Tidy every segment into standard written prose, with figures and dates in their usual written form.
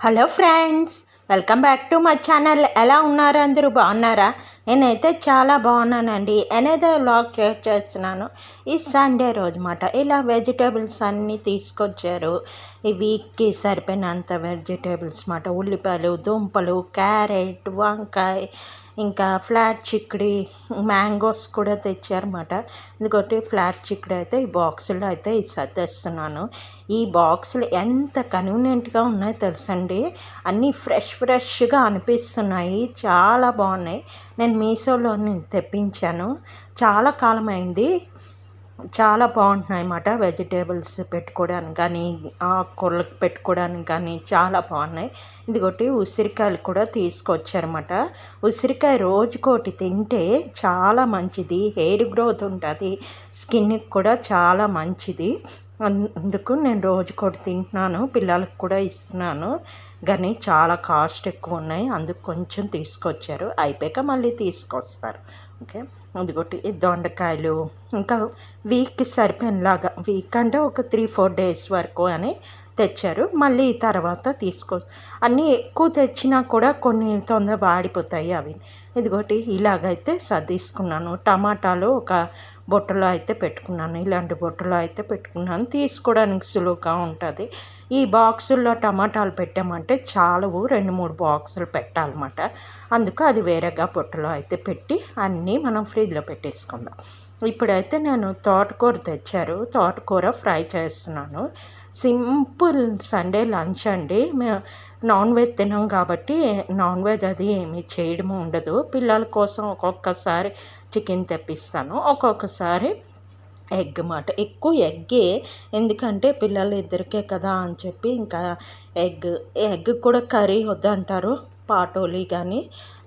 Hello friends, welcome back to my channel. ఎలా ఉన్నారు? అందరూ బాగున్నారా? నేనైతే చాలా బాగున్నానండి. నేనైతే వ్లాగ్ షేర్ చేస్తున్నాను. ఈ సండే రోజు మాట ఇలా వెజిటేబుల్స్ అన్నీ తీసుకొచ్చారు. ఈ వీక్కి సరిపోయినంత వెజిటేబుల్స్ మాట. ఉల్లిపాయలు, దుంపలు, క్యారెట్, వంకాయ, ఇంకా ఫ్లాట్ చిక్కుడి, మ్యాంగోస్ కూడా తెచ్చారన్నమాట. ఇంకొకటి ఫ్లాట్ చిక్కుడు అయితే ఈ బాక్సుల్లో అయితే సర్దేస్తున్నాను. ఈ బాక్సులు ఎంత కన్వీనియంట్గా ఉన్నాయో తెలుసండి. అన్నీ ఫ్రెష్గా అనిపిస్తున్నాయి, చాలా బాగున్నాయి. నేను మీషోలో తెప్పించాను, చాలా కాలం అయింది. చాలా బాగుంటున్నాయి అన్నమాట. వెజిటేబుల్స్ పెట్టుకోవడానికి కానీ, ఆకుకూరలకు పెట్టుకోవడానికి కానీ చాలా బాగున్నాయి. ఇదిగోటి ఉసిరికాయలు కూడా తీసుకొచ్చారన్నమాట. ఉసిరికాయ రోజుకోటి తింటే చాలా మంచిది, హెయిర్ గ్రోత్ ఉంటుంది, స్కిన్కి కూడా చాలా మంచిది. అందుకు నేను రోజుకోటి తింటున్నాను, పిల్లలకు కూడా ఇస్తున్నాను. కానీ చాలా కాస్ట్ ఎక్కువ ఉన్నాయి, అందుకు కొంచెం తీసుకొచ్చారు. అయిపోయాక మళ్ళీ తీసుకొస్తారు. ఓకే, అదిగోటి దొండకాయలు ఇంకా వీక్కి సరిపోయినలాగా, వీక్ అంటే ఒక 3-4 డేస్ వరకు అని తెచ్చారు. మళ్ళీ తర్వాత అన్నీ ఎక్కువ తెచ్చినా కూడా కొన్ని తొందర వాడిపోతాయి అవి. ఇదిగోటి ఇలాగైతే సర్దీసుకున్నాను. టమాటాలు ఒక బొట్టలో అయితే పెట్టుకున్నాను, ఇలాంటి బొట్టలో అయితే పెట్టుకున్నాను. తీసుకోవడానికి సులువుగా ఉంటుంది. ఈ బాక్సుల్లో టమాటాలు పెట్టామంటే చాలవు, 2-3 బాక్సులు పెట్టాలన్నమాట. అందుకు అది వేరేగా బొట్టలో అయితే పెట్టి అన్నీ మనం ఫ్రిడ్జ్లో పెట్టేసుకుందాం. ఇప్పుడైతే నేను తోటకూర తెచ్చారు, తోటకూర ఫ్రై చేస్తున్నాను. సింపుల్ సండే లంచ్ అండి. మేము నాన్ వెజ్ తినాం కాబట్టి నాన్ వెజ్ అది ఏమీ చేయడము ఉండదు. పిల్లల కోసం ఒక్కొక్కసారి చికెన్ తెప్పిస్తాను, ఒక్కొక్కసారి ఎగ్ మాట. ఎక్కువ ఎగ్గే, ఎందుకంటే పిల్లలు ఇద్దరికే కదా అని చెప్పి ఇంకా ఎగ్ కూడా కర్రీ వద్దంటారు. పాటోలి కానీ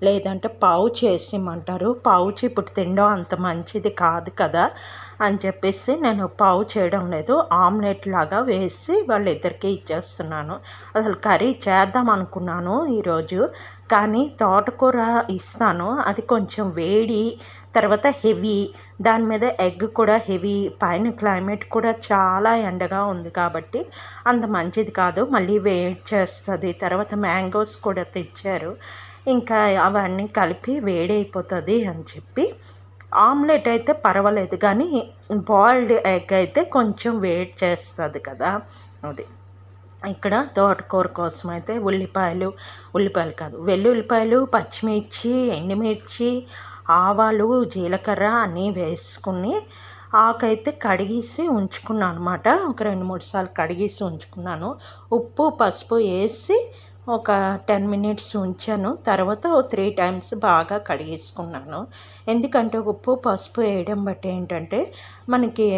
లేదంటే పావు చేసిమంటారు. పావుచి ఇప్పుడు తినడం అంత మంచిది కాదు కదా అని చెప్పేసి నేను పావు చేయడం లేదు, ఆమ్లెట్ లాగా వేసి వాళ్ళిద్దరికీ ఇచ్చేస్తున్నాను. అసలు కర్రీ చేద్దాం అనుకున్నాను ఈరోజు, కానీ తోటకూర ఇస్తాను, అది కొంచెం వేడి, తర్వాత హెవీ, దాని మీద ఎగ్ కూడా హెవీ, పైన క్లైమేట్ కూడా చాలా ఎండగా ఉంది కాబట్టి అంత మంచిది కాదు, మళ్ళీ వేడి చేస్తుంది. తర్వాత మ్యాంగోస్ కూడా తెచ్చారు, ఇంకా అవన్నీ కలిపి వేడైపోతుంది అని చెప్పి ఆమ్లెట్ అయితే పర్వాలేదు, కానీ బాయిల్డ్ ఎగ్ అయితే కొంచెం వేడి చేస్తుంది కదా. అది ఇక్కడ తోటకూర కోసం అయితే ఉల్లిపాయలు కాదు, వెల్లుల్లిపాయలు, పచ్చిమిర్చి, ఎండుమిర్చి, ఆవాలు, జీలకర్ర అన్నీ వేసుకుని ఆకైతే కడిగేసి ఉంచుకున్నాను అనమాట. ఒక 2-3 సార్లు కడిగేసి ఉంచుకున్నాను. ఉప్పు పసుపు వేసి ఒక 10 మినిట్స్ ఉంచాను. తర్వాత 3 టైమ్స్ బాగా కడిగేసుకున్నాను. ఎందుకంటే ఉప్పు పసుపు వేయడం బట్టి ఏంటంటే మనకి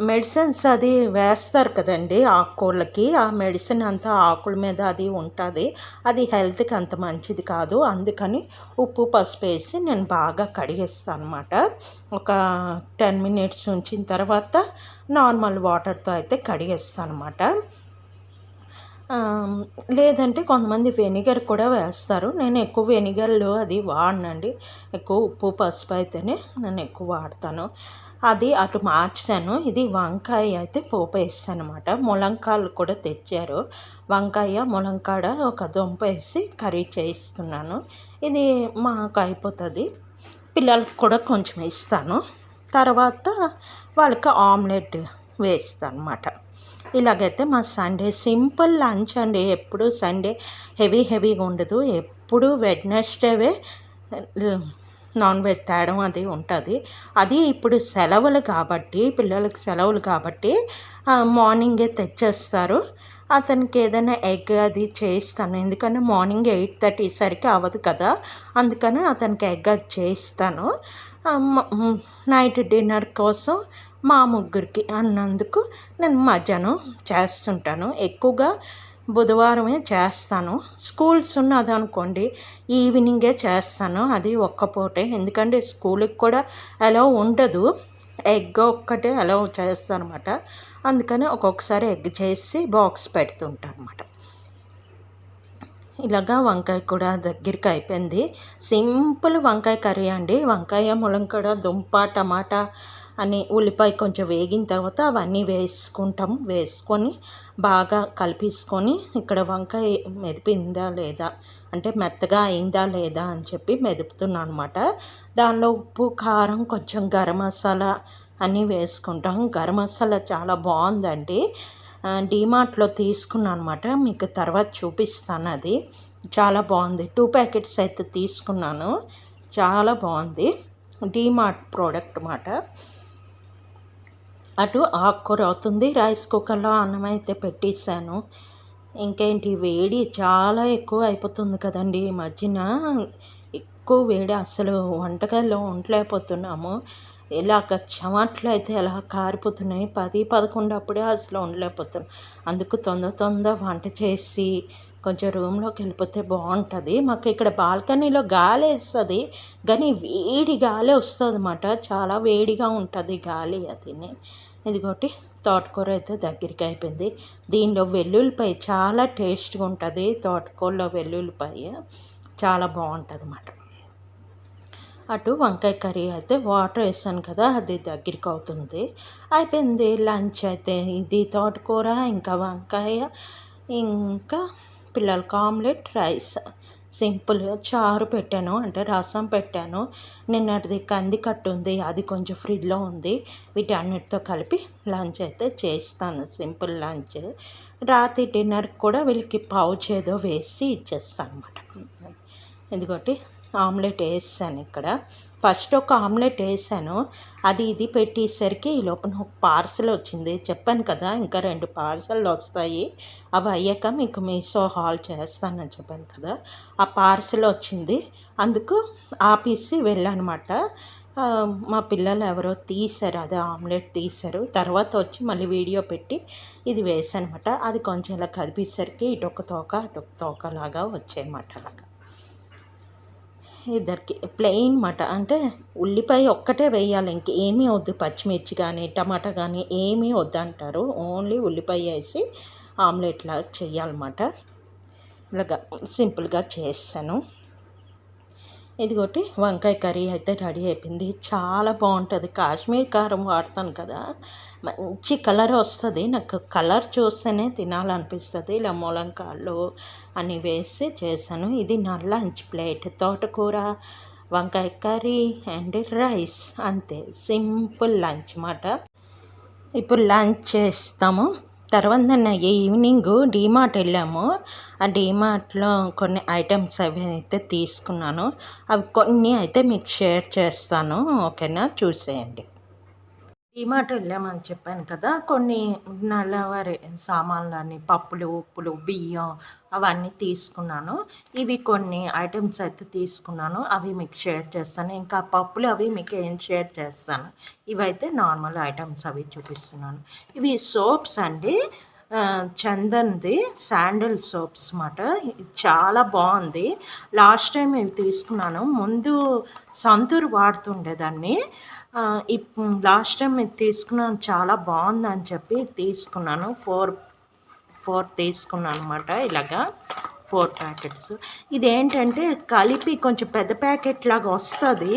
మెడిసిన్స్ అది వేస్తారు కదండి ఆకుకూరలకి, ఆ మెడిసిన్ అంతా ఆకుల మీద అది ఉంటుంది, అది హెల్త్కి అంత మంచిది కాదు. అందుకని ఉప్పు పసుపు వేసి నేను బాగా కడిగేస్తాను అనమాట. ఒక 10 మినిట్స్ ఉంచిన తర్వాత నార్మల్ వాటర్తో అయితే కడిగేస్తాను అనమాట. లేదంటే కొంతమంది వెనిగర్ కూడా వేస్తారు. నేను ఎక్కువ వెనిగర్లు అది వాడనండి, ఎక్కువ ఉప్పు పసుపు అయితేనే నేను ఎక్కువ వాడతాను. అది అటు మార్చాను. ఇది వంకాయ అయితే పోపు వేస్తాను అనమాట. ములంకాయలు కూడా తెచ్చారు, వంకాయ ములంకాడ ఒక దుంప వేసి కర్రీ చేయిస్తున్నాను. ఇది మాకు అయిపోతుంది, పిల్లలకు కూడా కొంచెం ఇస్తాను. తర్వాత వాళ్ళకి ఆమ్లెట్ వేస్తాను అనమాట. ఇలాగైతే మా సండే సింపుల్ లంచ్ అండి. ఎప్పుడు సండే హెవీగా ఉండదు, ఎప్పుడు వెడ్నెస్డేవే నాన్ వెజ్ తేడం అది ఉంటుంది. అది ఇప్పుడు సెలవులు కాబట్టి, పిల్లలకి సెలవులు కాబట్టి మార్నింగే తెచ్చేస్తారు. అతనికి ఏదైనా ఎగ్ అది చేయిస్తాను, ఎందుకంటే మార్నింగ్ 8:30 సరికి అవ్వదు కదా, అందుకని అతనికి ఎగ్ అది చేయిస్తాను. నైట్ డిన్నర్ కోసం మా ముగ్గురికి అన్నందుకు నేను మధ్యాహ్నం చేస్తుంటాను. ఎక్కువగా బుధవారమే చేస్తాను. స్కూల్స్ ఉన్నది అనుకోండి ఈవినింగే చేస్తాను, అది ఒక్క పూటే, ఎందుకంటే స్కూల్కి కూడా అలౌ ఉండదు, ఎగ్ ఒక్కటే అలౌ చేస్తాను అనమాట. అందుకని ఒక్కొక్కసారి ఎగ్ చేసి బాక్స్ పెడుతుంటాను అనమాట. ఇలాగా వంకాయ కూడా దగ్గరికి అయిపోయింది. సింపుల్ వంకాయ కర్రీ అండి. వంకాయ, ములంకాడ, దుంప, టమాటా అని ఉల్లిపాయ కొంచెం వేగిన తర్వాత అవన్నీ వేసుకొని బాగా కలిపేసుకొని ఇక్కడ వంకాయ మెదిపిందా లేదా అంటే మెత్తగా అయిందా లేదా అని చెప్పి మెదుపుతున్నాను అనమాట. దానిలో ఉప్పు, కారం, కొంచెం గరం మసాలా అన్నీ వేసుకుంటాం. గరం మసాలా చాలా బాగుందండి. డీమార్ట్లో తీసుకున్నాను అనమాట. మీకు తర్వాత చూపిస్తాను. అది చాలా బాగుంది. 2 ప్యాకెట్స్ అయితే తీసుకున్నాను. చాలా బాగుంది. డీమార్ట్ ప్రోడక్ట్ అన్నమాట. అటు ఆకుకూర అవుతుంది. రైస్ కుక్కర్లో అన్నం అయితే పెట్టేశాను. ఇంకేంటి, వేడి చాలా ఎక్కువ అయిపోతుంది కదండి ఈ మధ్యన. ఎక్కువ వేడి, అసలు వంటగదిలో ఉండలేకపోతున్నాము. ఇలాగ చెమట్లు అయితే ఎలా కారిపోతున్నాయి. 10, 11 అప్పుడే అసలు ఉండలేకపోతున్నాం. అందుకు తొందర వంట చేసి కొంచెం రూమ్లోకి వెళ్ళిపోతే బాగుంటుంది. మాకు ఇక్కడ బాల్కనీలో గాలి వేస్తుంది, కానీ వేడి గాలి వస్తుంది అన్నమాట. చాలా వేడిగా ఉంటుంది గాలి. అదిని ఇదిగోటి తోటకూర అయితే దగ్గరికి అయిపోయింది. దీనిలో వెల్లుల్లిపాయ చాలా టేస్ట్గా ఉంటుంది. తోటకూరలో వెల్లుల్లిపాయ చాలా బాగుంటుంది అన్నమాట. అటు వంకాయ కర్రీ అయితే వాటర్ వేసాను కదా, అది దగ్గరికి అవుతుంది. అయిపోయింది లంచ్ అయితే. ఇది తోటకూర, ఇంకా వంకాయ, ఇంకా పిల్లలకి ఆమ్లెట్, రైస్, సింపుల్. చారు పెట్టాను, అంటే రసం పెట్టాను. నిన్నటిది కంది కట్టు ఉంది, అది కొంచెం ఫ్రిడ్జ్లో ఉంది. వీటన్నిటితో కలిపి లంచ్ అయితే చేస్తాను. Simple lunch. రాత్రి డిన్నర్కి కూడా వీళ్ళకి పౌచ్ ఏదో వేసి ఇచ్చేస్తాను అనమాట. ఎందుకంటే ఆమ్లెట్ వేసాను ఇక్కడ. ఫస్ట్ ఒక ఆమ్లెట్ వేసాను, అది ఇది పెట్టేసరికి ఈ లోపల ఒక పార్సల్ వచ్చింది. చెప్పాను కదా ఇంకా 2 పార్సల్ వస్తాయి, అవి అయ్యాక మీకు మీషో హాల్ చేస్తానని చెప్పాను కదా. ఆ పార్సల్ వచ్చింది, అందుకు ఆపేసి వెళ్ళానమాట. మా పిల్లలు ఎవరో తీశారు, అదే ఆమ్లెట్ తీశారు. తర్వాత వచ్చి మళ్ళీ వీడియో పెట్టి ఇది వేసానమాట. అది కొంచెం ఇలా కలిపేసరికి ఇటొక తోక అటొక తోక లాగా వచ్చాయన్నమాట. అలాగా ఇద్దరికి ప్లెయిన్ మాట, అంటే ఉల్లిపాయ ఒక్కటే వేయాలి, ఇంకేమీ వద్దు. పచ్చిమిర్చి కానీ టమాటా కానీ ఏమీ వద్దంటారు. ఓన్లీ ఉల్లిపాయ వేసి ఆమ్లెట్లా చేయాలన్నమాట. ఇలాగా సింపుల్గా చేస్తాను. ఇదిగోటి వంకాయ కర్రీ అయితే రెడీ అయిపోయింది. చాలా బాగుంటుంది. కాశ్మీర్ కారం వాడతాను కదా, మంచి కలర్ వస్తుంది. నాకు కలర్ చూస్తేనే తినాలనిపిస్తుంది. ఇలా ములంకాళ్ళు అని వేసి చేశాను. ఇది నా లంచ్ ప్లేట్. తోటకూర, వంకాయ కర్రీ అండ్ రైస్, అంతే. సింపుల్ లంచ్ అన్నమాట. ఇప్పుడు లంచ్ చేస్తాము. తర్వాత నిన్న ఈవినింగ్ డీమార్ట్ వెళ్ళాము. ఆ డీమార్ట్లో కొన్ని ఐటమ్స్ అవి అయితే తీసుకున్నాను. అవి కొన్ని అయితే మీకు షేర్ చేస్తాను, ఓకేనా? చూసేయండి. డీమార్ట్ వెళ్ళామని చెప్పాను కదా, కొన్ని నెలవారీ సామాన్లని, పప్పులు, ఉప్పులు, బియ్యం అవన్నీ తీసుకున్నాను. ఇవి కొన్ని ఐటమ్స్ అయితే తీసుకున్నాను, అవి మీకు షేర్ చేస్తాను. ఇంకా పప్పులు అవి మీకు ఏం షేర్ చేస్తాను. ఇవైతే నార్మల్ ఐటమ్స్ అవి చూపిస్తున్నాను. ఇవి సోప్స్ అండి, చందన్ది శాండల్ సోప్స్ అన్నమాట. చాలా బాగుంది. లాస్ట్ టైం ఇవి తీసుకున్నాను. ముందు సంతూర్ వాడుతుండేదాన్ని. లాస్ట్ టైం ఇది తీసుకున్నాను, చాలా బాగుందని చెప్పి తీసుకున్నాను. ఫోర్ తీసుకున్నాను అనమాట. ఇలాగా 4 ప్యాకెట్స్. ఇదేంటంటే కలిపి కొంచెం పెద్ద ప్యాకెట్ లాగా వస్తుంది.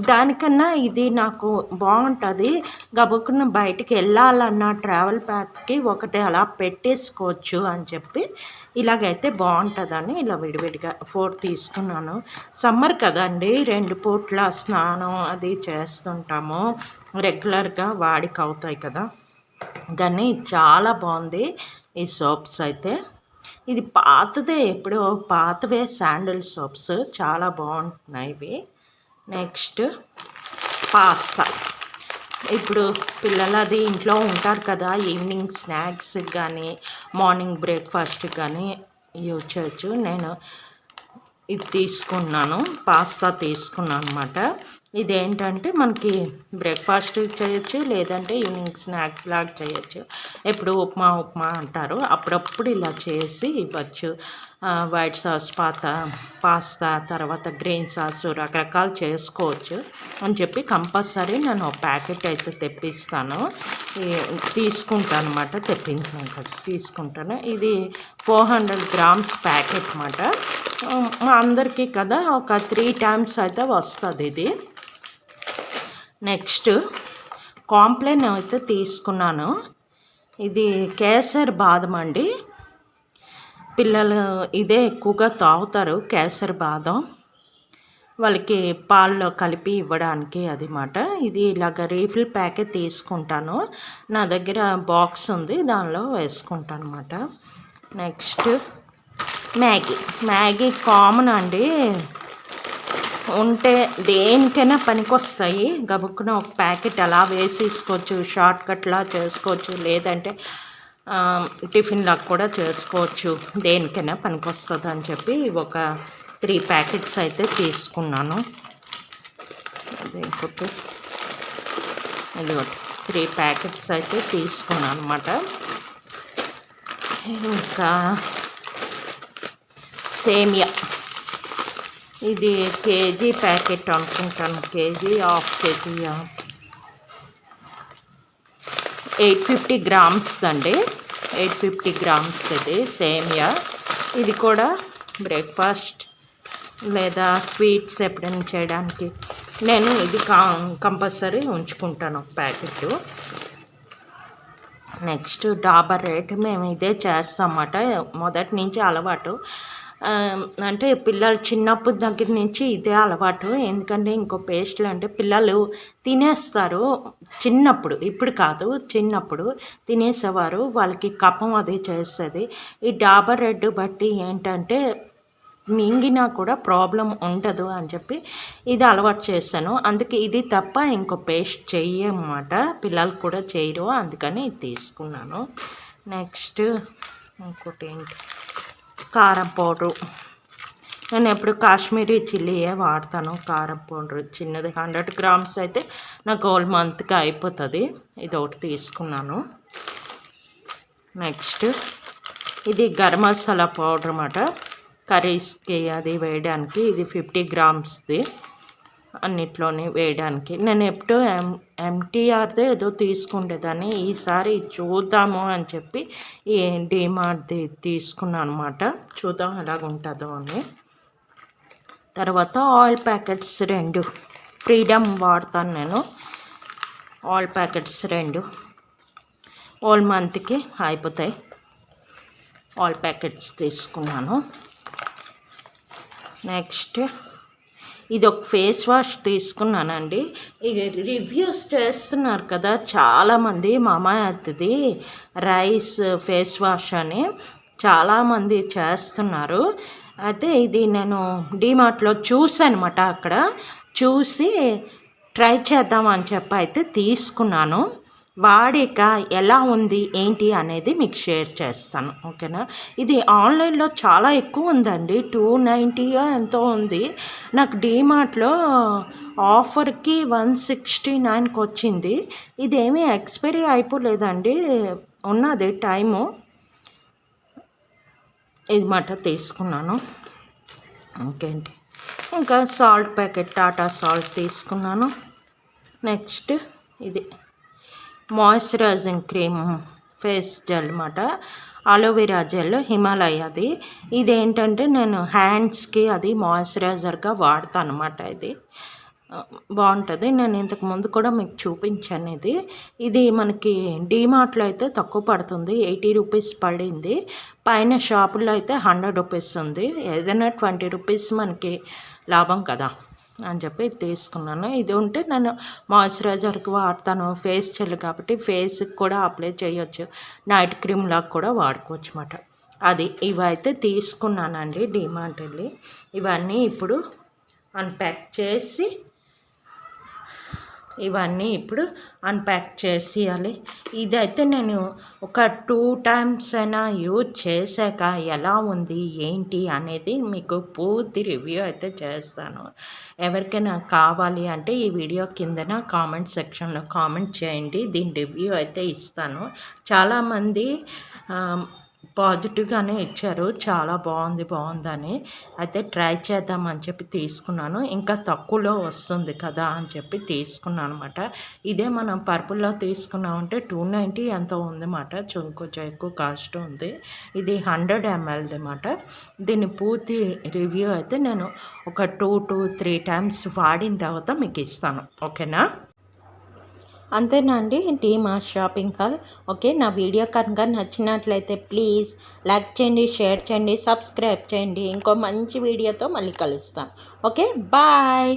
దానికన్నా ఇది నాకు బాగుంటుంది. గబుక్కున బయటికి వెళ్ళాలన్నా ట్రావెల్ ప్యాక్కి ఒకటి అలా పెట్టేసుకోవచ్చు అని చెప్పి ఇలాగైతే బాగుంటుందని ఇలా విడివిడిగా 4 తీసుకున్నాను. సమ్మర్ కదండి, 2 పూట్ల స్నానం అది చేస్తుంటాము, రెగ్యులర్గా వాడికి అవుతాయి కదా. కానీ చాలా బాగుంది ఈ సోప్స్ అయితే. ఇది పాతదే, ఎప్పుడో పాతవే శాండల్ సోప్స్, చాలా బాగుంటున్నాయి ఇవి. Next pasta. ఇప్పుడు పిల్లలది ఇంట్లో ఉంటారు కదా, ఈవినింగ్ స్నాక్స్ కానీ మార్నింగ్ బ్రేక్ఫాస్ట్ కానీ యూజ్ చేయొచ్చు. నేను ఇది తీసుకున్నాను, పాస్తా తీసుకున్నాను అనమాట. ఇదేంటంటే మనకి బ్రేక్ఫాస్ట్ చేయొచ్చు, లేదంటే ఈవినింగ్ స్నాక్స్ లాగా చేయొచ్చు. ఎప్పుడు ఉప్మా అంటారు, అప్పుడప్పుడు ఇలా చేసి ఇవ్వచ్చు. వైట్ సాస్ పాస్తా తర్వాత గ్రీన్ సాస్ రకరకాలు చేసుకోవచ్చు అని చెప్పి కంపల్సరీ నేను ఒక ప్యాకెట్ అయితే తెప్పిస్తాను, తీసుకుంటాను అనమాట. తెప్పించాను తీసుకుంటాను. ఇది 400 గ్రామ్స్ ప్యాకెట్ అన్నమాట. అందరికీ కదా ఒక 3 టైమ్స్ అయితే వస్తుంది ఇది. నెక్స్ట్ కాంప్లెయిన్ అయితే తీసుకున్నాను. ఇది కేసర్ బాదం అండి. పిల్లలు ఇదే ఎక్కువగా తాగుతారు, కేసర్ బాదం. వాళ్ళకి పాల్లో కలిపి ఇవ్వడానికి అది మాట. ఇది ఇలాగ రీఫిల్ ప్యాకెట్ తీసుకుంటాను. నా దగ్గర బాక్స్ ఉంది, దానిలో వేసుకుంటాను అనమాట. నెక్స్ట్ మ్యాగీ కామన్ అండి, ఉంటే దేనికైనా పనికొస్తాయి. గబుక్కున ఒక ప్యాకెట్ అలా వేసేసుకోవచ్చు, షార్ట్ కట్లా చేసుకోవచ్చు, లేదంటే టిఫిన్లాగా కూడా చేసుకోవచ్చు, దేనికైనా పనికొస్తుంది అని చెప్పి ఒక 3 ప్యాకెట్స్ అయితే తీసుకున్నాను. అది ఇంకోటి ఇది 3 ప్యాకెట్స్ అయితే తీసుకున్నాను అనమాట. ఇంకా సేమియా, ఇది కేజీ ప్యాకెట్ అనుకుంటాను, కేజీ హాఫ్ కేజీ 850 గ్రామ్స్ అండి. 850 గ్రామ్స్ ఇది సేమియా. ఇది కూడా బ్రేక్ఫాస్ట్ లేదా స్వీట్స్ ఎప్పుడైనా చేయడానికి నేను ఇది కంపల్సరీ ఉంచుకుంటాను ఒక ప్యాకెట్. నెక్స్ట్ డాబర్ రెడ్, మేము ఇదే చేస్తామన్నమాట, మొదటి నుంచి అలవాటు. అంటే పిల్లలు చిన్నప్పుడు దగ్గర నుంచి ఇదే అలవాటు. ఎందుకంటే ఇంకో పేస్ట్లు అంటే పిల్లలు తినేస్తారు చిన్నప్పుడు, ఇప్పుడు కాదు, చిన్నప్పుడు తినేసేవారు, వాళ్ళకి కఫం అది చేస్తుంది. ఈ డాబర్ రెడ్ బట్టి ఏంటంటే మింగినా కూడా ప్రాబ్లం ఉండదు అని చెప్పి ఇది అలవాటు చేశాను. అందుకే ఇది తప్ప ఇంకో పేస్ట్ చెయ్యమాట, పిల్లలు కూడా చేయరు, అందుకని ఇది తీసుకున్నాను. నెక్స్ట్ ఇంకోటి ఏంటి, కారం పౌడరు. నేను ఎప్పుడు కాశ్మీరీ చిల్లీయే వాడతాను. కారం పౌడర్ చిన్నది 100 గ్రామ్స్ అయితే నాకు హోల్ మంత్కి అయిపోతుంది. ఇది ఒకటి తీసుకున్నాను. నెక్స్ట్ ఇది గరం మసాలా పౌడర్ అన్నమాట, కర్రీస్కి అది వేయడానికి. ఇది 50 గ్రామ్స్ది, అన్నిట్లోనే వేయడానికి. నేను ఎప్పుడు ఎంటీఆర్దే ఏదో తీసుకుండేదాన్ని, ఈసారి చూద్దాము అని చెప్పి ఈ డిమార్ట్ది తీసుకున్నాను అనమాట, చూద్దాం ఎలాగుంటుందో అని. తర్వాత ఆయిల్ ప్యాకెట్స్ 2 ఫ్రీడమ్ వాడతాను నేను. ఆయిల్ ప్యాకెట్స్ 2 హోల్ మంత్కి అయిపోతాయి. ఆయిల్ ప్యాకెట్స్ తీసుకున్నాను. నెక్స్ట్ ఇది ఒక ఫేస్ వాష్ తీసుకున్నానండి. ఇది రివ్యూస్ చేస్తున్నారు కదా చాలామంది, మామాయత్ది రైస్ ఫేస్ వాష్ అని చాలామంది చేస్తున్నారు. అయితే ఇది నేను డిమార్ట్లో చూసాను అనమాట, అక్కడ చూసి ట్రై చేద్దామని చెప్పి అయితే తీసుకున్నాను. వాడాక ఎలా ఉంది ఏంటి అనేది మీకు షేర్ చేస్తాను, ఓకేనా. ఇది ఆన్లైన్లో చాలా ఎక్కువ ఉందండి, 290 ఎంతో ఉంది. నాకు డిమార్ట్లో ఆఫర్కి 169కి వచ్చింది. ఇదేమీ ఎక్స్పైరీ అయిపోలేదండి, ఉన్నది టైము. ఇది మాట తీసుకున్నాను. ఇంకేంటి, ఇంకా సాల్ట్ ప్యాకెట్ టాటా సాల్ట్ తీసుకున్నాను. నెక్స్ట్ ఇది మాయిశ్చరైజింగ్ క్రీమ్ ఫేస్ జెల్ అన్నమాట, అలోవెరా జెల్ హిమాలయది. ఇదేంటంటే నేను హ్యాండ్స్కి అది మాయిశ్చరైజర్గా వాడతాను అన్నమాట. ఇది బాగుంటుంది, నేను ఇంతకు ముందు కూడా మీకు చూపించాను. ఇది మనకి డిమార్ట్లో అయితే తక్కువ పడుతుంది, 80 రూపీస్ పడింది. పైన షాపుల్లో అయితే 100 రూపీస్ ఉంది. ఏదైనా 20 రూపీస్ మనకి లాభం కదా అని చెప్పి తీసుకున్నాను. ఇది ఉంటే నేను మాయిశ్చరైజర్కి వాడతాను, ఫేస్ జెల్ కాబట్టి ఫేస్కి కూడా అప్లై చేయొచ్చు, నైట్ క్రీమ్ లాగా కూడా వాడుకోవచ్చు అన్నమాట. అది ఇవైతే తీసుకున్నానండి డిమార్ట్ వెళ్ళి. ఇవన్నీ ఇప్పుడు అన్ప్యాక్ చేసి చేసేయాలి. ఇదైతే నేను ఒక 2 టైమ్స్ అయినా యూజ్ చేశాక ఎలా ఉంది ఏంటి అనేది మీకు పూర్తి రివ్యూ అయితే చేస్తాను. ఎవరికైనా కావాలి అంటే ఈ వీడియో కిందన కామెంట్ సెక్షన్లో కామెంట్ చేయండి, దీని రివ్యూ అయితే ఇస్తాను. చాలామంది పాజిటివ్గానే ఇచ్చారు. చాలా బాగుందని. అయితే ట్రై చేద్దామని చెప్పి తీసుకున్నాను. ఇంకా తక్కువలో వస్తుంది కదా అని చెప్పి తీసుకున్నాను అనమాట. ఇదే మనం పర్పుల్లో తీసుకున్నామంటే 290 ఎంతో ఉందన్నమాట. కొంచెం ఎక్కువ కాస్ట్ ఉంది. ఇది 100 mlది అన్నమాట. దీని పూర్తి రివ్యూ అయితే నేను ఒక 2 to 3 టైమ్స్ వాడిన తర్వాత మీకు ఇస్తాను. ఓకేనా? అంతేనా అండి డీమార్ట్ షాపింగ్ హాల్. ఓకే, నా వీడియో కనుక నచ్చినట్లయితే ప్లీజ్ లైక్ చేయండి, షేర్ చేయండి, సబ్స్క్రైబ్ చేయండి. ఇంకో మంచి వీడియోతో మళ్ళీ కలుస్తాను. Okay, bye.